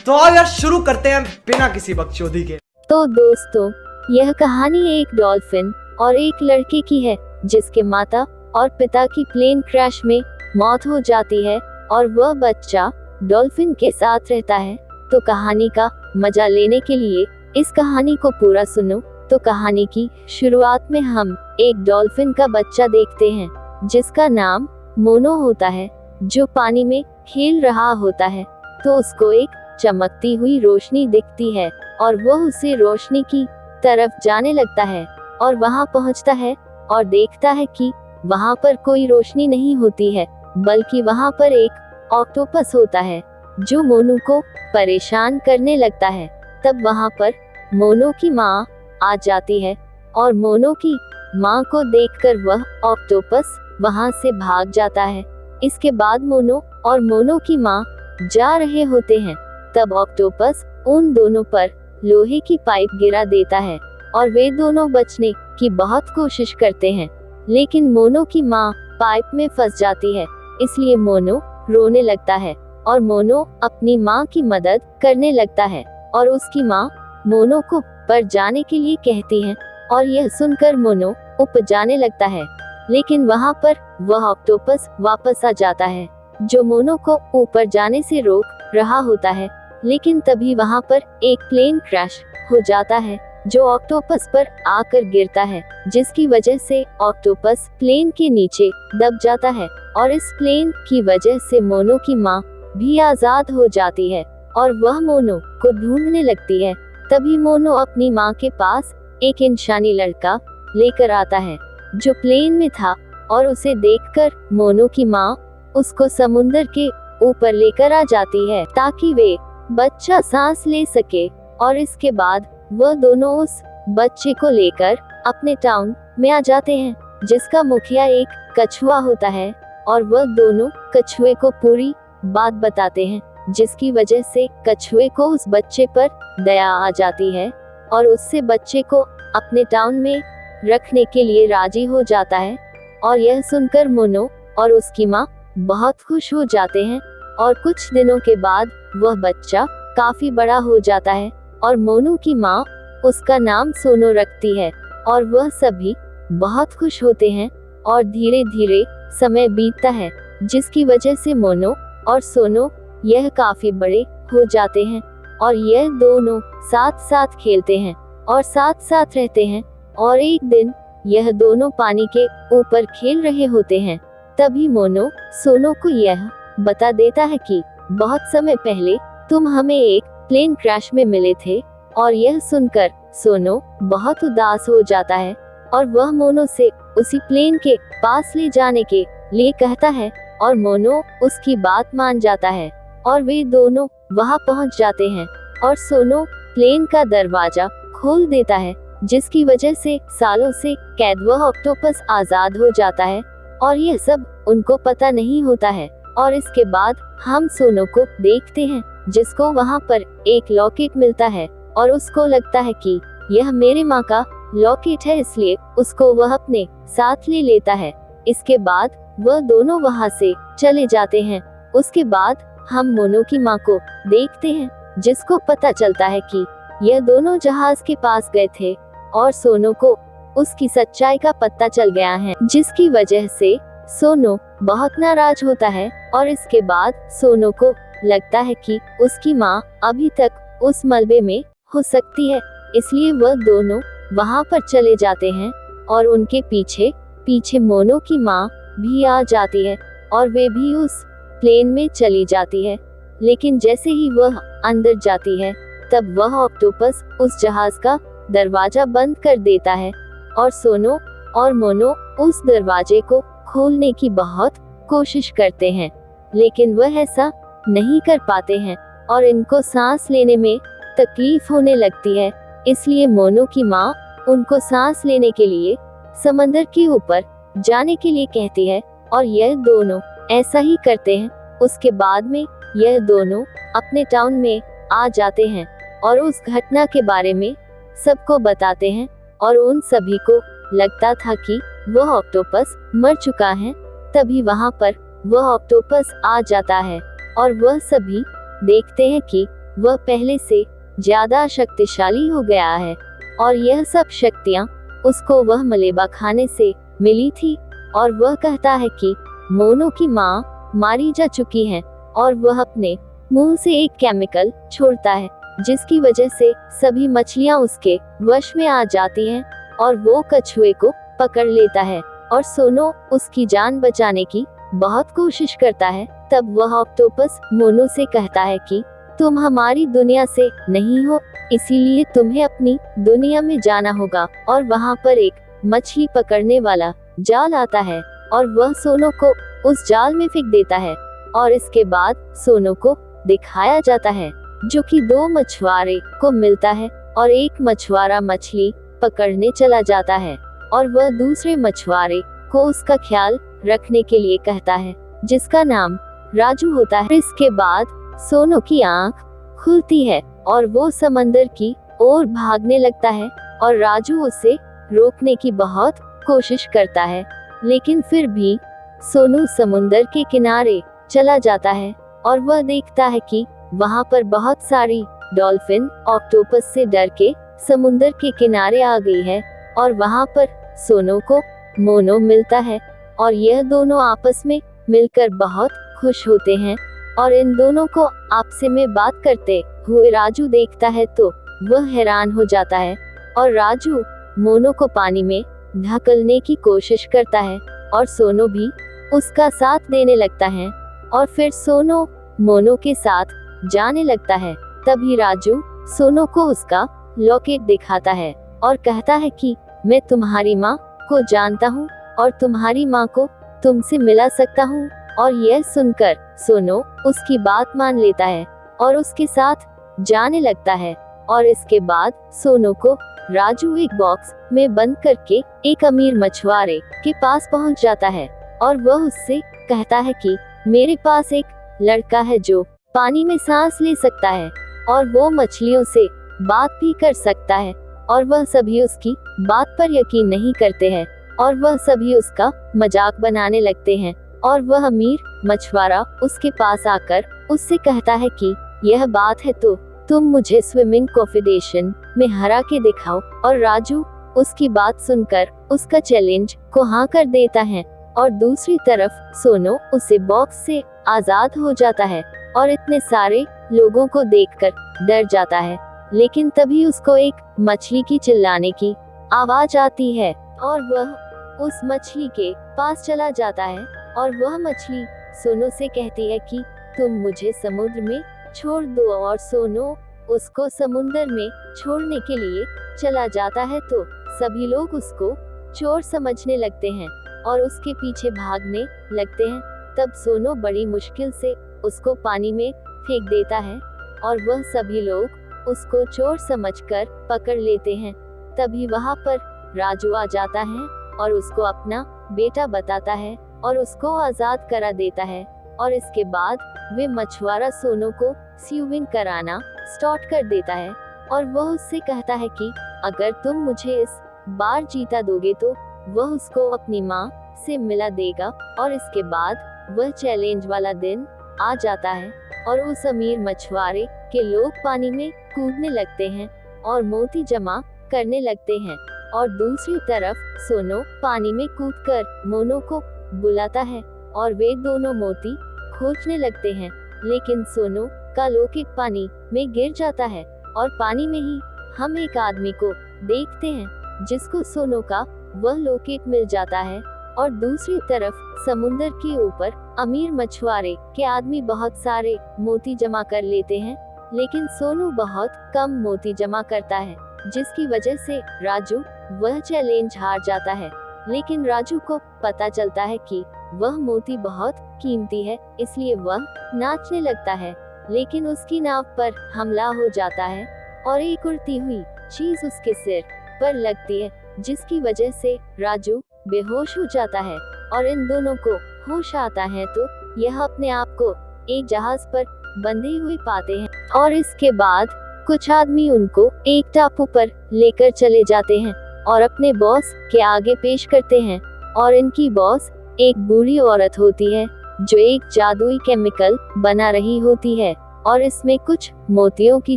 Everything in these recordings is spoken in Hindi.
तो आओ यार शुरू करते हैं बिना किसी बकचोदी के। तो दोस्तों, यह कहानी एक डॉल्फिन और एक लड़के की है जिसके माता और पिता की प्लेन क्रैश में मौत हो जाती है और वह बच्चा डॉल्फिन के साथ रहता है। तो कहानी का मजा लेने के लिए इस कहानी को पूरा सुनो। तो कहानी की शुरुआत में हम एक डॉल्फिन का बच्चा देखते हैं जिसका नाम मोनो होता है, जो पानी में खेल रहा होता है। तो उसको एक चमकती हुई रोशनी दिखती है और वह उसे रोशनी की तरफ जाने लगता है और वहां पहुंचता है और देखता है कि वहां पर कोई रोशनी नहीं होती है, बल्कि वहां पर एक ऑक्टोपस होता है जो मोनू को परेशान करने लगता है। तब वहां पर मोनो की माँ आ जाती है और मोनो की माँ को देखकर वह ऑक्टोपस वहां से भाग जाता है। इसके बाद मोनो और मोनो की माँ जा रहे होते हैं। तब ऑक्टोपस उन दोनों पर लोहे की पाइप गिरा देता है और वे दोनों बचने की बहुत कोशिश करते हैं, लेकिन मोनो की माँ पाइप में फंस जाती है। इसलिए मोनो रोने लगता है और मोनो अपनी माँ की मदद करने लगता है और उसकी माँ मोनो को पर जाने के लिए कहती है और यह सुनकर मोनो ऊपर जाने लगता है, लेकिन वहाँ पर वह ऑक्टोपस वापस आ जाता है जो मोनो को ऊपर जाने से रोक रहा होता है। लेकिन तभी वहाँ पर एक प्लेन क्रैश हो जाता है जो ऑक्टोपस पर आकर गिरता है, जिसकी वजह से ऑक्टोपस प्लेन के नीचे दब जाता है और इस प्लेन की वजह से मोनो की माँ भी आजाद हो जाती है और वह मोनो को ढूंढने लगती है। तभी मोनो अपनी माँ के पास एक इंसानी लड़का लेकर आता है जो प्लेन में था और उसे देखकर मोनो की माँ उसको समुंदर के ऊपर लेकर आ जाती है ताकि वे बच्चा सांस ले सके। और इसके बाद वह दोनों उस बच्चे को लेकर अपने टाउन में आ जाते हैं जिसका मुखिया एक कछुआ होता है और वह दोनों कछुए को पूरी बात बताते हैं, जिसकी वजह से कछुए को उस बच्चे पर दया आ जाती है और उससे बच्चे को अपने टाउन में रखने के लिए राजी हो जाता है। और यह सुनकर मोनो और उसकी माँ बहुत खुश हो जाते हैं और कुछ दिनों के बाद वह बच्चा काफी बड़ा हो जाता है और मोनू की माँ उसका नाम सोनो रखती है और वह सभी बहुत खुश होते हैं। और धीरे धीरे समय बीतता है जिसकी वजह से मोनो और सोनो यह काफी बड़े हो जाते हैं और यह दोनों साथ साथ खेलते हैं और साथ साथ रहते हैं। और एक दिन यह दोनों पानी के ऊपर खेल रहे होते हैं। तभी मोनो सोनो को यह बता देता है कि बहुत समय पहले तुम हमें एक प्लेन क्रैश में मिले थे। और यह सुनकर सोनो बहुत उदास हो जाता है और वह मोनो से उसी प्लेन के पास ले जाने के लिए कहता है और मोनो उसकी बात मान जाता है और वे दोनों वहां पहुंच जाते हैं और सोनो प्लेन का दरवाजा खोल देता है, जिसकी वजह से सालों से कैद वह ऑक्टोपस आजाद हो जाता है और यह सब उनको पता नहीं होता है। और इसके बाद हम सोनो को देखते हैं जिसको वहां पर एक लॉकेट मिलता है और उसको लगता है कि यह मेरे माँ का लॉकेट है, इसलिए उसको वह अपने साथ ले लेता है। इसके बाद वह दोनों वहां से चले जाते हैं। उसके बाद हम मोनो की माँ को देखते हैं जिसको पता चलता है कि यह दोनों जहाज के पास गए थे और सोनो को उसकी सच्चाई का पता चल गया है, जिसकी वजह से सोनो बहुत नाराज होता है। और इसके बाद सोनो को लगता है कि उसकी माँ अभी तक उस मलबे में हो सकती है, इसलिए वह दोनों वहां पर चले जाते हैं और उनके पीछे पीछे मोनो की माँ भी आ जाती है और वे भी उस प्लेन में चली जाती है। लेकिन जैसे ही वह अंदर जाती है तब वह ऑक्टोपस उस जहाज का दरवाजा बंद कर देता है और सोनो और मोनो उस दरवाजे को खोलने की बहुत कोशिश करते हैं, लेकिन वह ऐसा नहीं कर पाते हैं और इनको सांस लेने में तकलीफ होने लगती है। इसलिए मोनो की माँ उनको सांस लेने के लिए समंदर के ऊपर जाने के लिए कहती है और यह दोनों ऐसा ही करते हैं। उसके बाद में यह दोनों अपने टाउन में आ जाते हैं और उस घटना के बारे में सबको बताते हैं और उन सभी को लगता था कि वह ऑक्टोपस मर चुका है। तभी वहां पर वह ऑक्टोपस आ जाता है और वह सभी देखते हैं कि वह पहले से ज्यादा शक्तिशाली हो गया है और यह सब शक्तियाँ उसको वह मलेबा खाने से मिली थी। और वह कहता है कि मोनो की माँ मारी जा चुकी है और वह अपने मुंह से एक केमिकल छोड़ता है जिसकी वजह से सभी मछलियाँ उसके वश में आ जाती हैं और वो कछुए को पकड़ लेता है। और सोनो उसकी जान बचाने की बहुत कोशिश करता है। तब वह ऑक्टोपस मोनो से कहता है कि तुम हमारी दुनिया से नहीं हो, इसीलिए तुम्हें अपनी दुनिया में जाना होगा। और वहाँ पर एक मछली पकड़ने वाला जाल आता है और वह सोनो को उस जाल में फेंक देता है। और इसके बाद सोनो को दिखाया जाता है जो कि दो मछुआरे को मिलता है और एक मछुआरा मछली पकड़ने चला जाता है और वह दूसरे मछुआरे को उसका ख्याल रखने के लिए कहता है जिसका नाम राजू होता है। इसके बाद सोनो की आंख खुलती है और वो समंदर की ओर भागने लगता है और राजू उसे रोकने की बहुत कोशिश करता है, लेकिन फिर भी सोनू समुंदर के किनारे चला जाता है और वह देखता है कि वहाँ पर बहुत सारी डॉल्फिन ऑक्टोपस से डर के समुंदर के किनारे आ गई है। और वहाँ पर सोनो को मोनो मिलता है और यह दोनों आपस में मिलकर बहुत खुश होते हैं। और इन दोनों को आपस में बात करते हुए राजू देखता है तो वह हैरान हो जाता है और राजू मोनो को पानी में ढकलने की कोशिश करता है और सोनो भी उसका साथ देने लगता है और फिर सोनो मोनो के साथ जाने लगता है। तभी राजू सोनो को उसका लॉकेट दिखाता है और कहता है कि मैं तुम्हारी माँ को जानता हूँ और तुम्हारी माँ को तुमसे मिला सकता हूँ। और यह सुनकर सोनो उसकी बात मान लेता है और उसके साथ जाने लगता है। और इसके बाद सोनो को राजू एक बॉक्स में बंद करके एक अमीर मछुआरे के पास पहुंच जाता है और वह उससे कहता है कि मेरे पास एक लड़का है जो पानी में सांस ले सकता है और वो मछलियों से बात भी कर सकता है। और वह सभी उसकी बात पर यकीन नहीं करते हैं और वह सभी उसका मजाक बनाने लगते हैं। और वह अमीर मछुआरा उसके पास आकर उससे कहता है कि यह बात है तो तुम मुझे स्विमिंग कॉम्पिटिशन में हरा के दिखाओ। और राजू उसकी बात सुनकर उसका चैलेंज को हाँ कर देता है और दूसरी तरफ सोनो उसे बॉक्स से आजाद हो जाता है और इतने सारे लोगों को देखकर डर जाता है। लेकिन तभी उसको एक मछली की चिल्लाने की आवाज आती है और वह उस मछली के पास चला जाता है और वह मछली सोनो से कहती है कि तुम मुझे समुद्र में छोड़ दो। और सोनो उसको समुद्र में छोड़ने के लिए चला जाता है तो सभी लोग उसको चोर समझने लगते हैं और उसके पीछे भागने लगते हैं। तब सोनो बड़ी मुश्किल से उसको पानी में फेंक देता है और वह सभी लोग उसको चोर समझकर पकड़ लेते हैं। तभी वहाँ पर राजू आ जाता है और उसको अपना बेटा बताता है और उसको आजाद करा देता है। और इसके बाद वे मछुआरा सोनो को स्विमिंग कराना स्टार्ट कर देता है और वह उससे कहता है कि अगर तुम मुझे इस बार जीता दोगे तो वह उसको अपनी माँ से मिला देगा। और इसके बाद वह चैलेंज वाला दिन आ जाता है और उस अमीर मछुआरे के लोग पानी में कूदने लगते हैं और मोती जमा करने लगते हैं। और दूसरी तरफ सोनो पानी में कूदकर मोनो को बुलाता है और वे दोनों मोती खोजने लगते हैं। लेकिन सोनो का लॉकेट पानी में गिर जाता है और पानी में ही हम एक आदमी को देखते हैं जिसको सोनो का वह लॉकेट मिल जाता है। और दूसरी तरफ समुंदर के ऊपर अमीर मछुआरे के आदमी बहुत सारे मोती जमा कर लेते हैं, लेकिन सोनू बहुत कम मोती जमा करता है, जिसकी वजह से राजू वह चैलेंज हार जाता है। लेकिन राजू को पता चलता है कि वह मोती बहुत कीमती है, इसलिए वह नाचने लगता है। लेकिन उसकी नाव पर हमला हो जाता है और एक उड़ती हुई चीज उसके सिर पर लगती है, जिसकी वजह से राजू बेहोश हो जाता है। और इन दोनों को होश आता है तो यह अपने आप को एक जहाज पर बंधे हुए पाते हैं और इसके बाद कुछ आदमी उनको एक टापू पर लेकर चले जाते हैं और अपने बॉस के आगे पेश करते हैं। और इनकी बॉस एक बूढ़ी औरत होती है जो एक जादुई केमिकल बना रही होती है और इसमें कुछ मोतियों की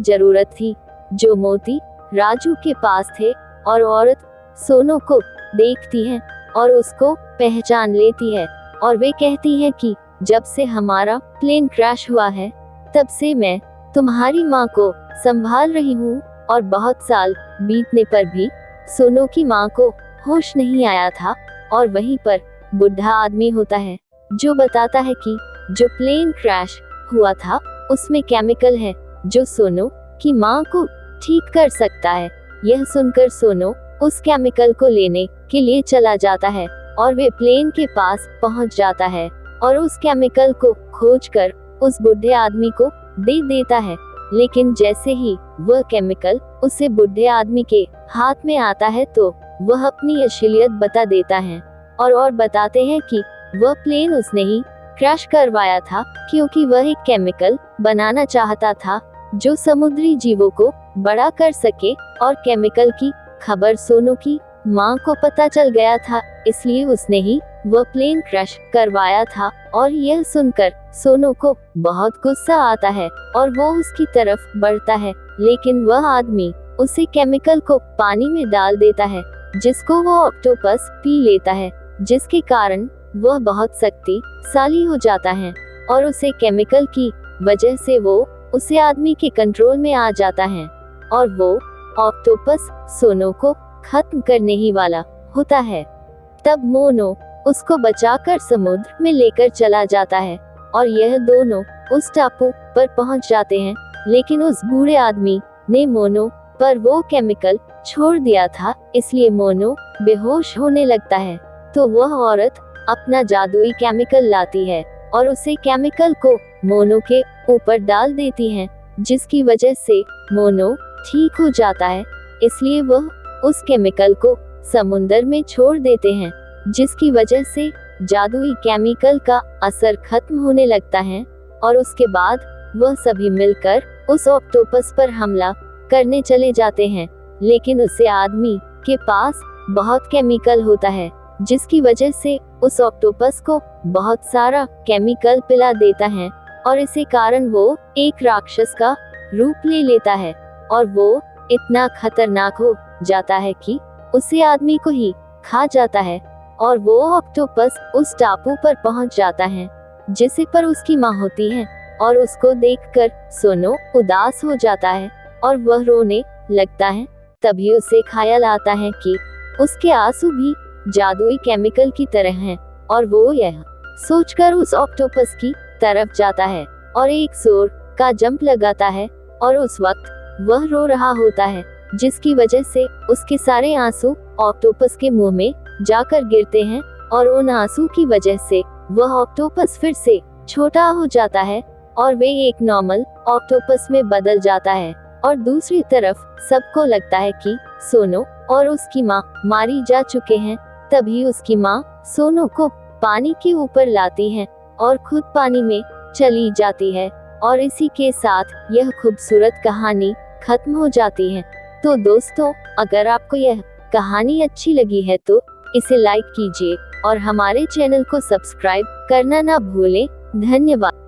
जरूरत थी। जो मोती राजू के पास थे, और औरत सोनू को देखती है और उसको पहचान लेती है, और वे कहती है कि जब से हमारा प्लेन क्रैश हुआ है तब से मैं तुम्हारी माँ को संभाल रही हूँ। और बहुत साल बीतने पर भी सोनू की माँ को होश नहीं आया था, और वहीं पर बुढ़ा आदमी होता है जो बताता है कि जो प्लेन क्रैश हुआ था उसमें केमिकल है जो सोनू की माँ को ठीक कर सकता है। यह सुनकर सोनू उस केमिकल को लेने के लिए चला जाता है, और वे प्लेन के पास पहुंच जाता है और उस केमिकल को खोजकर उस बुढ़े आदमी को दे देता है। लेकिन जैसे ही वह केमिकल उसे बुढ़े आदमी के हाथ में आता है तो वह अपनी असलियत बता देता है, और बताते हैं कि वह प्लेन उसने ही क्रैश करवाया था, क्योंकि वह एक केमिकल बनाना चाहता था जो समुद्री जीवों को बड़ा कर सके। और केमिकल की खबर सोनू की माँ को पता चल गया था, इसलिए उसने ही वह प्लेन क्रैश करवाया था। और यह सुनकर सोनू को बहुत गुस्सा आता है और वो उसकी तरफ बढ़ता है, लेकिन वह आदमी उसे केमिकल को पानी में डाल देता है, जिसको वो ऑक्टोपस पी लेता है, जिसके कारण वह बहुत शक्तिशाली हो जाता है, और उसे केमिकल की वजह से वो उसे आदमी के कंट्रोल में आ जाता है, और वो ऑक्टोपस सोनू को खत्म करने ही वाला होता है। तब मोनो उसको बचाकर समुद्र में लेकर चला जाता है, और यह दोनों उस टापू पर पहुंच जाते हैं। लेकिन उस बूढ़े आदमी ने मोनो पर वो केमिकल छोड़ दिया था, इसलिए मोनो बेहोश होने लगता है। तो वह औरत अपना जादुई केमिकल लाती है और उसे केमिकल को मोनो के ऊपर डाल देती है, जिसकी वजह से मोनो ठीक हो जाता है। इसलिए वह उस केमिकल को समुंदर में छोड़ देते हैं, जिसकी वजह से जादुई केमिकल का असर खत्म होने लगता है। और उसके बाद वह सभी मिलकर उस ऑक्टोपस पर हमला करने चले जाते हैं, लेकिन उसे आदमी के पास बहुत केमिकल होता है, जिसकी वजह से उस ऑक्टोपस को बहुत सारा केमिकल पिला देता है, और इसी कारण वो एक राक्षस का रूप ले लेता है, और वो इतना खतरनाक हो जाता है कि उसे आदमी को ही खा जाता है। और वो ऑक्टोपस उस टापू पर पहुंच जाता है, जिसे पर उसकी माँ होती है, और उसको देखकर सोनू उदास हो जाता है और वह रोने लगता है। तभी उसे ख्याल आता है कि उसके आंसू भी जादुई केमिकल की तरह हैं, और वो यह सोचकर उस ऑक्टोपस की तरफ जाता है और एक जोर का जंप लगाता है, और उस वक्त वह रो रहा होता है, जिसकी वजह से उसके सारे आंसू ऑक्टोपस के मुंह में जाकर गिरते हैं, और उन आंसू की वजह से वह ऑक्टोपस फिर से छोटा हो जाता है और वे एक नॉर्मल ऑक्टोपस में बदल जाता है। और दूसरी तरफ सबको लगता है कि सोनू और उसकी माँ मारी जा चुके हैं। तभी उसकी माँ सोनू को पानी के ऊपर लाती है और खुद पानी में चली जाती है, और इसी के साथ यह खूबसूरत कहानी खत्म हो जाती है। तो दोस्तों, अगर आपको यह कहानी अच्छी लगी है तो इसे लाइक कीजिए और हमारे चैनल को सब्सक्राइब करना ना भूलें। धन्यवाद।